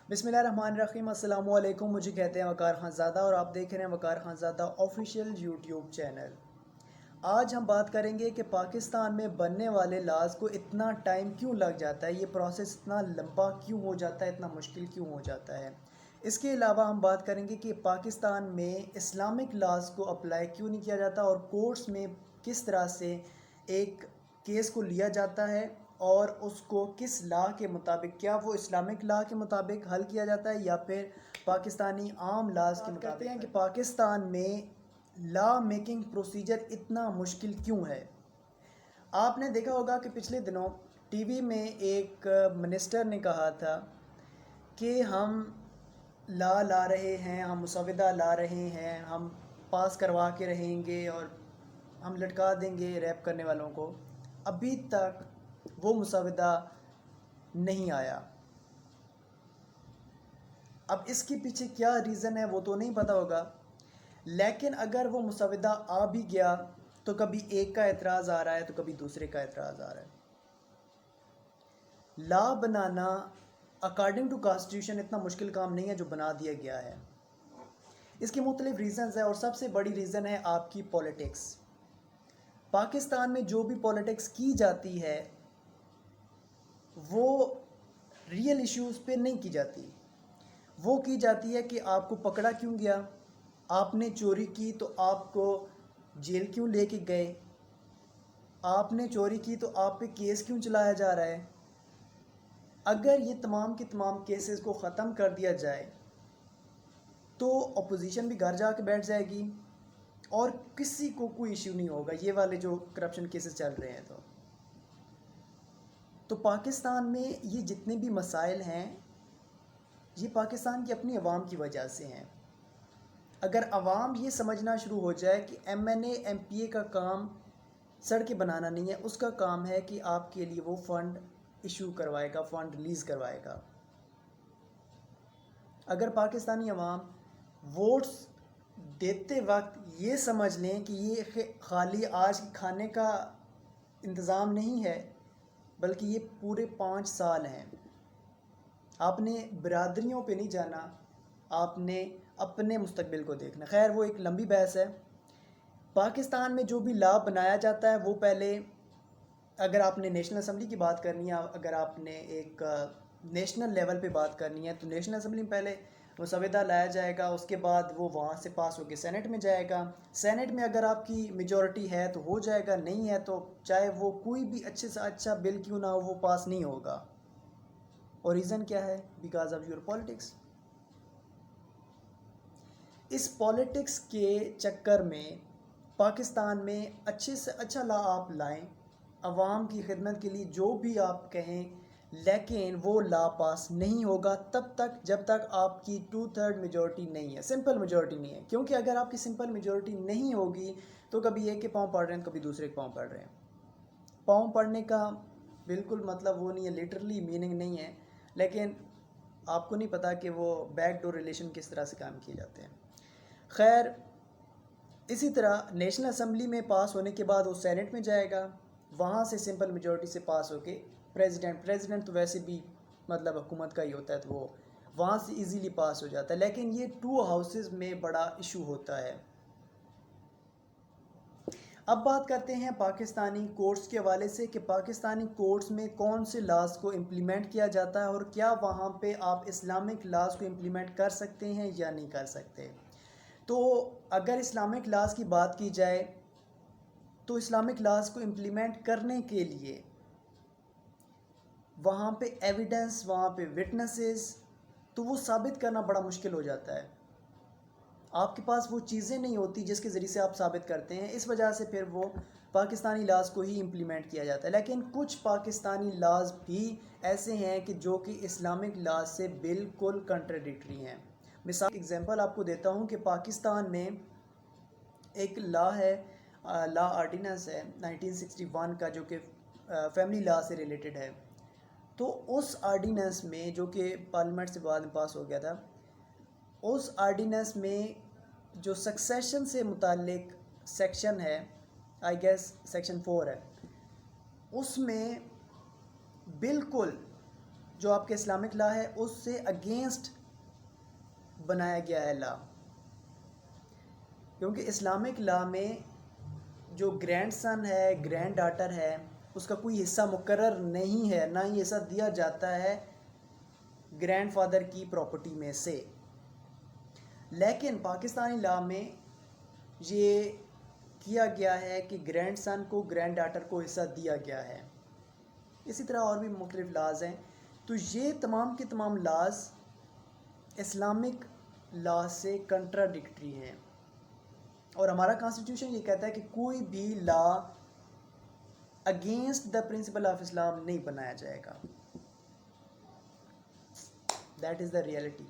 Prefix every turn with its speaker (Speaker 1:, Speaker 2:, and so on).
Speaker 1: बिस्मिल्लाहिर्रहमानिर्रहीम। अस्सलाम वालेकुम। मुझे कहते हैं वकार खान ज़ादा और आप देख रहे हैं वकार खान ज़ादा ऑफिशियल यूट्यूब चैनल। आज हम बात करेंगे कि पाकिस्तान में बनने वाले लाज को इतना टाइम क्यों लग जाता है, ये प्रोसेस इतना लंबा क्यों हो जाता है, इतना मुश्किल क्यों हो जाता है। इसके अलावा हम बात करेंगे कि पाकिस्तान में इस्लामिक लाज को अप्लाई क्यों नहीं किया जाता और कोर्ट्स में किस तरह से एक केस को लिया जाता है और उसको किस लॉ के मुताबिक, क्या वो इस्लामिक लॉ के मुताबिक हल किया जाता है या फिर पाकिस्तानी आम लाज के मुताबिक। कहते हैं कि पाकिस्तान में लॉ मेकिंग प्रोसीजर इतना मुश्किल क्यों है। आपने देखा होगा कि पिछले दिनों टीवी में एक मिनिस्टर ने कहा था कि हम ला रहे हैं, हम मुसविदा ला रहे हैं, हम पास करवा के रहेंगे और हम लटका देंगे रैप करने वालों को। अभी तक वो मुसविदा नहीं आया। अब इसके पीछे क्या रीज़न है वो तो नहीं पता होगा, लेकिन अगर वो मुसविदा आ भी गया तो कभी एक का एतराज़ आ रहा है तो कभी दूसरे का एतराज़ आ रहा है। लॉ बनाना अकॉर्डिंग टू कॉन्स्टिट्यूशन इतना मुश्किल काम नहीं है जो बना दिया गया है। इसके मुख्तलिफ रीज़न्स हैं और सबसे बड़ी रीज़न है आपकी पॉलिटिक्स। पाकिस्तान में जो भी पॉलिटिक्स की जाती है वो रियल इश्यूज़ पे नहीं की जाती। वो की जाती है कि आपको पकड़ा क्यों गया, आपने चोरी की तो आपको जेल क्यों लेके गए, आपने चोरी की तो आप पे केस क्यों चलाया जा रहा है। अगर ये तमाम के तमाम केसेस को ख़त्म कर दिया जाए तो अपोजिशन भी घर जाके बैठ जाएगी और किसी को कोई इश्यू नहीं होगा, ये वाले जो करप्शन केसेस चल रहे हैं। तो पाकिस्तान में ये जितने भी मसाइल हैं ये पाकिस्तान की अपनी अवाम की वजह से हैं। अगर अवाम ये समझना शुरू हो जाए कि MNA MPA का काम सड़कें बनाना नहीं है, उसका काम है कि आपके लिए वो फ़ंड इशू करवाएगा, फ़ंड रिलीज़ करवाएगा। अगर पाकिस्तानी अवाम वोट्स देते वक्त ये समझ लें कि ये खाली आज खाने का इंतज़ाम नहीं है बल्कि ये पूरे 5 साल हैं। आपने बिरादरियों पे नहीं जाना, आपने अपने मुस्तकबिल को देखना। खैर वो एक लंबी बहस है। पाकिस्तान में जो भी लॉ बनाया जाता है वो पहले, अगर आपने नेशनल असम्बली की बात करनी है, अगर आपने एक नेशनल लेवल पे बात करनी है तो नेशनल असम्बली में पहले मुसविदा लाया जाएगा, उसके बाद वो वहाँ से पास होकर सेनेट में जाएगा। सेनेट में अगर आपकी मेजॉरिटी है तो हो जाएगा, नहीं है तो चाहे वो कोई भी अच्छे से अच्छा बिल क्यों ना हो वो पास नहीं होगा। और रीज़न क्या है? Because of your politics. इस पॉलिटिक्स के चक्कर में पाकिस्तान में अच्छे से अच्छा लॉ आप लाएं अवाम की खिदमत के लिए, जो भी आप कहें, लेकिन वो लॉ पास नहीं होगा तब तक जब तक आपकी 2/3 मेजॉरिटी नहीं है, सिंपल मेजॉरिटी नहीं है। क्योंकि अगर आपकी सिंपल मेजॉरिटी नहीं होगी तो कभी एक के पाँव पड़ रहे हैं तो कभी दूसरे के पाँव पड़ रहे हैं। पाँव पड़ने का बिल्कुल मतलब वो नहीं है, लिटरली मीनिंग नहीं है, लेकिन आपको नहीं पता कि वो बैक डोर रिलेशन किस तरह से काम किए जाते हैं। खैर, इसी तरह नेशनल असम्बली में पास होने के बाद वो सेनेट में जाएगा, वहाँ से सिंपल मेजॉरिटी से पास होके प्रेसिडेंट तो वैसे भी मतलब हुकूमत का ही होता है तो वो वहाँ से इजीली पास हो जाता है। लेकिन ये 2 हाउसेस में बड़ा इशू होता है। अब बात करते हैं पाकिस्तानी कोर्ट्स के हवाले से कि पाकिस्तानी कोर्ट्स में कौन से लॉज को इम्प्लीमेंट किया जाता है और क्या वहाँ पे आप इस्लामिक लॉज को इम्प्लीमेंट कर सकते हैं या नहीं कर सकते। तो अगर इस्लामिक लॉज की बात की जाए तो इस्लामिक लॉज को इम्प्लीमेंट करने के लिए वहाँ पे एविडेंस, वहाँ पे विटनेसेस, तो वो साबित करना बड़ा मुश्किल हो जाता है। आपके पास वो चीज़ें नहीं होती जिसके ज़रिए से आप साबित करते हैं, इस वजह से फिर वो पाकिस्तानी लॉज को ही इम्प्लीमेंट किया जाता है। लेकिन कुछ पाकिस्तानी लॉज भी ऐसे हैं कि जो कि इस्लामिक लॉज से बिल्कुल कंट्राडिक्टरी हैं। मिसाल एग्जांपल आपको देता हूँ कि पाकिस्तान में एक लॉ है, लॉ आर्डिनेंस है 1961 का, जो कि फैमिली लॉ से रिलेटेड है। तो उस आर्डिनेंस में, जो कि पार्लियामेंट से बाद में पास हो गया था, उस आर्डिनेंस में जो सक्सेशन से मुतालिक सेक्शन है, आई गेस सेक्शन 4 है, उसमें बिल्कुल جو آپ کے اسلامک لا ہے اس سے اگینسٹ بنایا گیا ہے لا، کیونکہ اسلامک لا میں جو گرینڈ سن ہے، گرینڈ ڈاٹر ہے، اس کا کوئی حصہ مقرر نہیں ہے، نہ ہی حصہ دیا جاتا ہے گرینڈ فادر کی پراپرٹی میں سے۔ لیکن پاکستانی لا میں یہ کیا گیا ہے کہ گرینڈ سن کو گرینڈ ڈاٹر کو حصہ دیا گیا ہے۔ اسی طرح اور بھی مختلف لاز ہیں، تو یہ تمام کے تمام لاز اسلامک لا سے کنٹراڈکٹری ہیں، اور ہمارا کانسٹیٹیوشن یہ کہتا ہے کہ کوئی بھی لا اگینسٹ دا پرنسپل آف اسلام نہیں بنایا جائے گا۔ That is the reality.